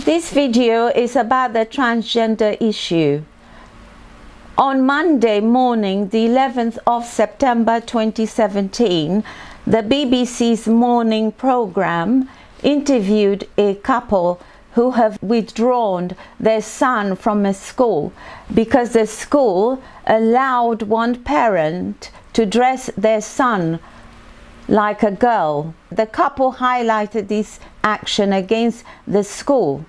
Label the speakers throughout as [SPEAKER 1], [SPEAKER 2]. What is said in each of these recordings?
[SPEAKER 1] This video is about the transgender issue. On Monday morning, the 11th of September 2017, the BBC's morning programme interviewed a couple who have withdrawn their son from a school because the school allowed one parent to dress their son like a girl. The couple highlighted this action against the school.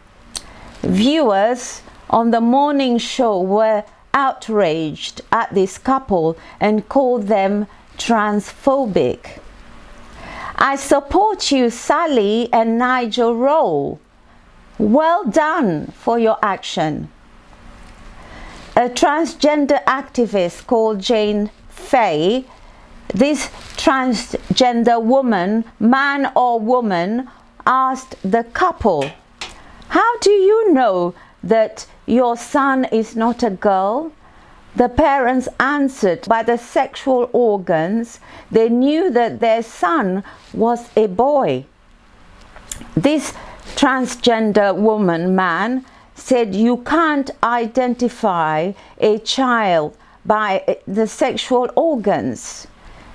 [SPEAKER 1] Viewers on the morning show were outraged at this couple and called them transphobic. I support you, Sally and Nigel Rowe. Well done for your action. A transgender activist called Jane Fae, this transgender woman, man or woman, asked the couple, "How do you know that your son is not a girl?" The parents answered, by the sexual organs, they knew that their son was a boy. This transgender woman, man, said you can't identify a child by the sexual organs.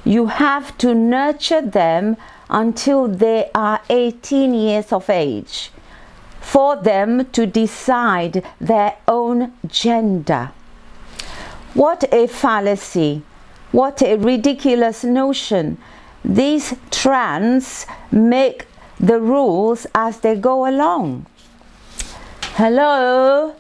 [SPEAKER 1] You have to nurture them until they are 18 years of age for them to decide their own gender. What a fallacy! What a ridiculous notion! These trans make the rules as they go along. Hello?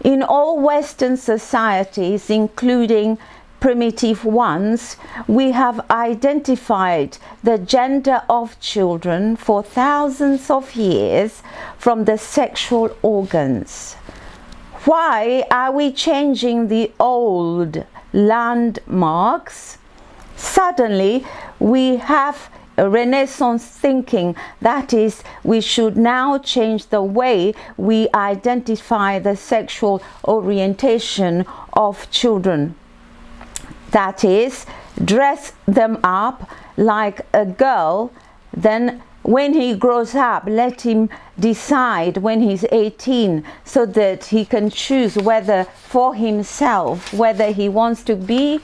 [SPEAKER 1] In all Western societies, including primitive ones, we have identified the gender of children for thousands of years from the sexual organs. Why are we changing the old landmarks? Suddenly, we have a Renaissance thinking, that is, we should now change the way we identify the sexual orientation of children. That is, dress them up like a girl, then when he grows up, let him decide when he's 18 so that he can choose whether for himself, whether he wants to be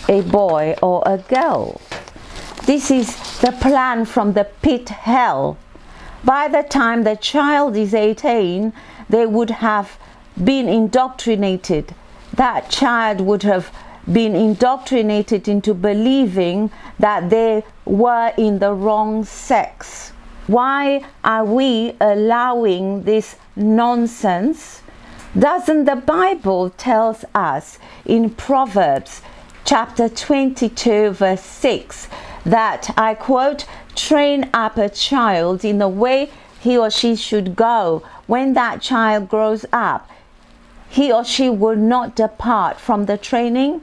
[SPEAKER 1] a boy or a girl. This is the plan from the pit hell. By the time the child is 18, they would have been indoctrinated. That child would have been indoctrinated into believing that they were in the wrong sex. Why are we allowing this nonsense? Doesn't the Bible tell us in Proverbs chapter 22 verse 6 that, I quote, "Train up a child in the way he or she should go. When that child grows up, he or she will not depart from the training"?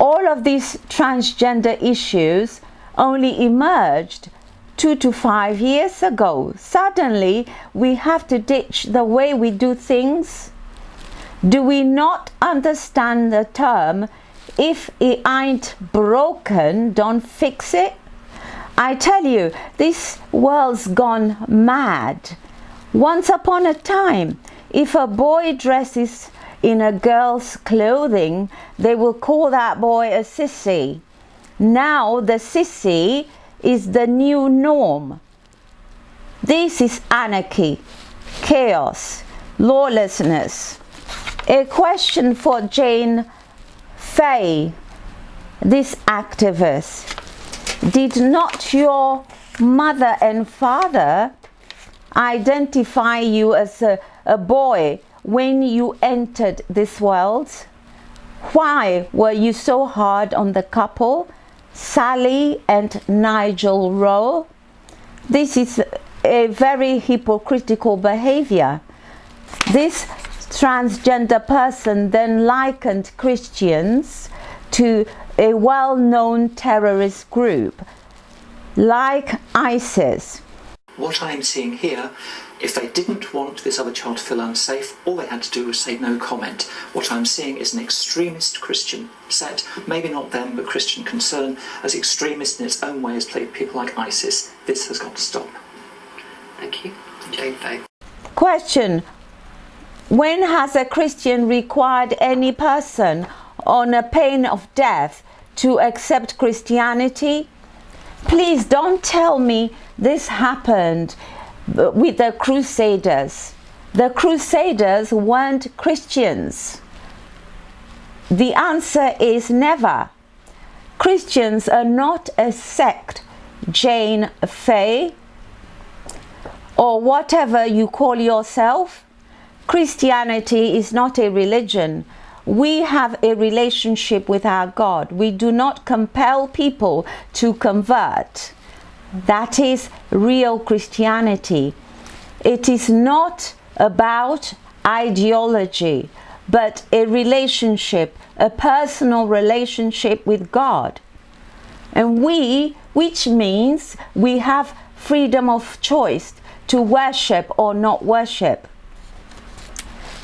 [SPEAKER 1] All of these transgender issues only emerged 2 to 5 years ago. Suddenly, we have to ditch the way we do things. Do we not understand the term, "if it ain't broken, don't fix it"? I tell you, this world's gone mad. Once upon a time, if a boy dresses in a girl's clothing, they will call that boy a sissy. Now the sissy is the new norm. This is anarchy, chaos, lawlessness. A question for Jane Fae, this activist. Did not your mother and father identify you as a boy when you entered this world? Why were you so hard on the couple, Sally and Nigel Rowe? This is a very hypocritical behavior. This transgender person then likened Christians to a well-known terrorist group like ISIS.
[SPEAKER 2] What I'm seeing here, if they didn't want this other child to feel unsafe, all they had to do was say no comment. What I'm seeing is an extremist Christian set, maybe not them, but Christian concern, as extremist in its own way as people like ISIS. This has got to stop.
[SPEAKER 3] Thank you. Jane Fae.
[SPEAKER 1] Question: when has a Christian required any person on a pain of death to accept Christianity? Please don't tell me this happened with the Crusaders. The Crusaders weren't Christians. The answer is never. Christians are not a sect, Jane Fae, or whatever you call yourself. Christianity is not a religion. We have a relationship with our God. We do not compel people to convert. That is real Christianity. It is not about ideology, but a relationship, a personal relationship with God. And which means we have freedom of choice to worship or not worship.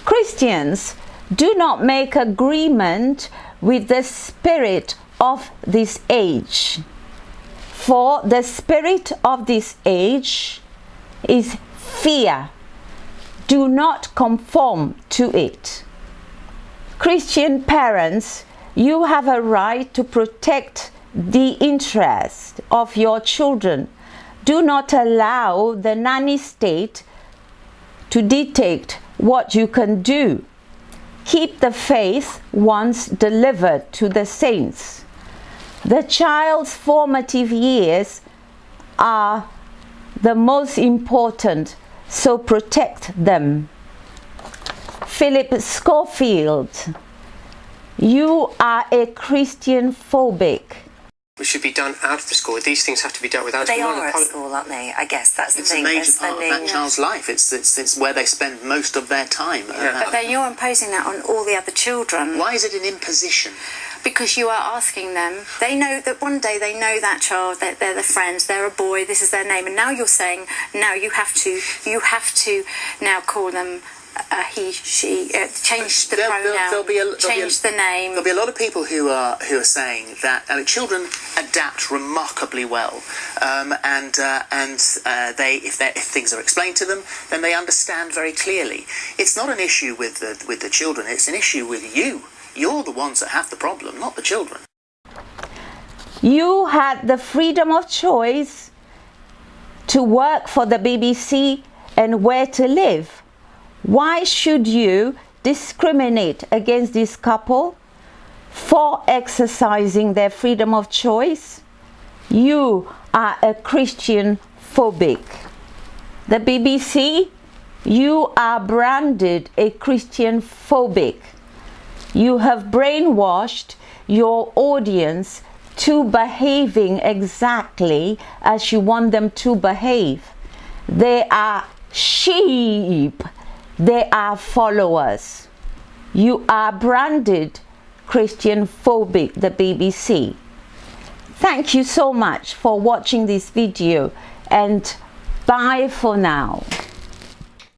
[SPEAKER 1] Christians do not make agreement with the spirit of this age. For the spirit of this age is fear. Do not conform to it. Christian parents, you have a right to protect the interest of your children. Do not allow the nanny state to dictate what you can do. Keep the faith once delivered to the saints. The child's formative years are the most important, so protect them. Philip Schofield, you are a Christian phobic.
[SPEAKER 3] Which should be done out of the school. These things have to be dealt with out of
[SPEAKER 4] They
[SPEAKER 3] the school.
[SPEAKER 4] are at school, aren't they? I guess that's the thing.
[SPEAKER 5] It's a major part of that child's life. It's where they spend most of their time.
[SPEAKER 4] But then you're imposing that on all the other children.
[SPEAKER 5] Why is it an imposition?
[SPEAKER 4] Because you are asking them. They know that one day they know that child, that they're the friends, they're a boy, this is their name, and now you're saying, now you have to now call them he, she, change the pronoun, change the name.
[SPEAKER 5] There'll be a lot of people who are saying that children adapt remarkably well, and they if things are explained to them, then they understand very clearly. It's not an issue with the children. It's an issue with you. You're the ones that have the problem, not the children.
[SPEAKER 1] You had the freedom of choice to work for the BBC and where to live. Why should you discriminate against this couple for exercising their freedom of choice? You are a Christian phobic. The BBC, you are branded a Christian phobic. You have brainwashed your audience to behaving exactly as you want them to behave. They are sheep. They are followers. You are branded Christian phobic, the BBC. Thank you so much for watching this video, and bye for now.